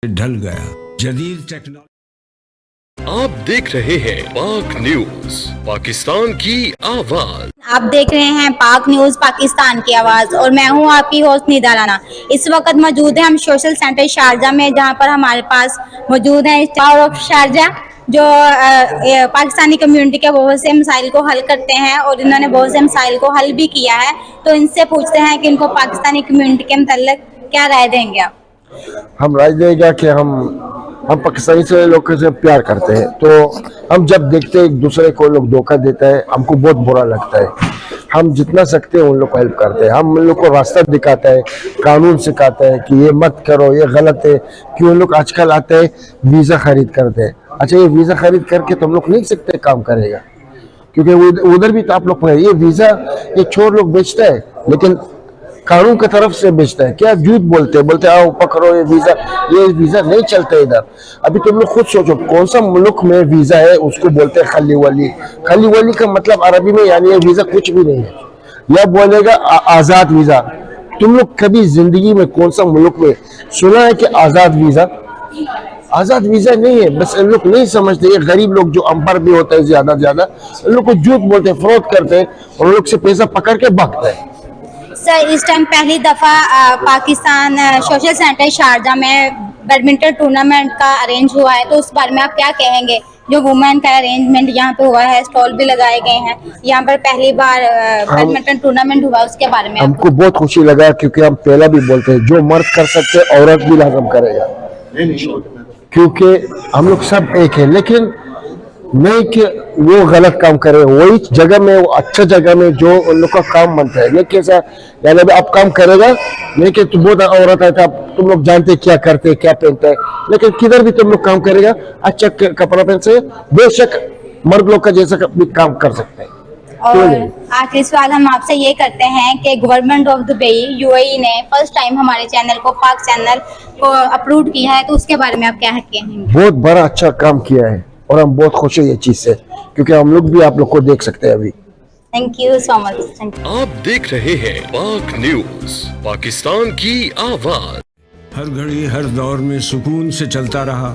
ढल गया जदीद टेक्नोलॉजी। आप देख रहे हैं पाक न्यूज, पाकिस्तान की आवाज। आप देख रहे हैं पाक न्यूज पाकिस्तान की आवाज और मैं हूं आपकी होस्ट निदा राना। इस वक्त मौजूद है हम सोशल सेंटर शारजा में, जहां पर हमारे पास मौजूद है टावर ऑफ शारजा जो पाकिस्तानी कम्युनिटी के बहुत से मसाइल को हल करते हैं और इन्होंने बहुत से मसाइल को हल भी किया है। तो इनसे पूछते हैं कि इनको पाकिस्तानी कम्युनिटी के मतलब क्या राय देंगे आप? हम राय देगा कि हम पाकिस्तानी से लोग से प्यार करते हैं, तो हम जब देखते हैं एक दूसरे को लोग धोखा देता है हमको बहुत बुरा लगता है। हम जितना सकते हैं उन लोग को हेल्प करते हैं, हम उन लोग को रास्ता दिखाता है, कानून सिखाता है कि ये मत करो, ये गलत है। कि उन लोग आजकल आते हैं वीज़ा खरीद करते हैं। अच्छा, ये वीज़ा खरीद करके तुम लोग नहीं सकते काम करेगा, क्योंकि उधर भी तो आप लोग ये वीज़ा ये चोर लोग बेचता है, लेकिन कानून की तरफ से बेचता है। क्या झूठ बोलते आओ पकड़ो ये वीज़ा नहीं चलता इधर। अभी तुम लोग खुद सोचो कौन सा मुल्क में वीज़ा है उसको बोलते हैं खली वली का मतलब अरबी में यानी ये वीज़ा कुछ भी नहीं है। या बोलेगा आज़ाद वीज़ा। तुम लोग कभी जिंदगी में कौन सा मुल्क में सुना है कि आज़ाद वीज़ा नहीं है। बस इन लोग नहीं समझते, ये गरीब लोग जो अम्बर भी होते हैं ज्यादा इन लोग को झूठ बोलते हैं, फ्रॉड करते हैं और उन लोग से पैसा पकड़ के भागते हैं। सर, इस टाइम पहली दफा पाकिस्तान सोशल सेंटर शारजा में बैडमिंटन टूर्नामेंट का अरेंज हुआ है, तो उस बारे में आप क्या कहेंगे? जो वुमेन का अरेंजमेंट यहाँ पे हुआ है, स्टॉल भी लगाए गए हैं, यहाँ पर पहली बार बैडमिंटन टूर्नामेंट हुआ, उसके बारे में हमको बहुत खुशी लगा, क्योंकि हम पहला भी बोलते हैं जो मर्द कर सकते औरत भी लाजम करेगा, क्योंकि हम लोग सब एक है। लेकिन नहीं कि वो गलत काम करे, वही जगह में वो अच्छा जगह में जो उन लोग का काम बनता है। नहीं कैसा यानी आप काम करेगा नहीं कि तुम बहुत औरत है, तुम लोग जानते क्या करते क्या पहनते हैं, लेकिन किधर भी तुम लोग काम करेगा अच्छा कपड़ा पहन से बेशक मर्द लोग का जैसा भी काम कर सकते हैं। और आखिरी सवाल हम आपसे ये करते हैं कि गवर्नमेंट ऑफ दुबई यूएई ने फर्स्ट टाइम हमारे चैनल को पाक चैनल को अप्रूव किया है, तो उसके बारे में आप क्या कहेंगे? बहुत बड़ा अच्छा काम किया है और हम बहुत खुश है ये चीज से, क्योंकि हम लोग भी आप लोग को देख सकते हैं अभी। Thank you so much. आप देख रहे हैं पाक न्यूज, पाकिस्तान की आवाज। हर घड़ी हर दौर में सुकून से चलता रहा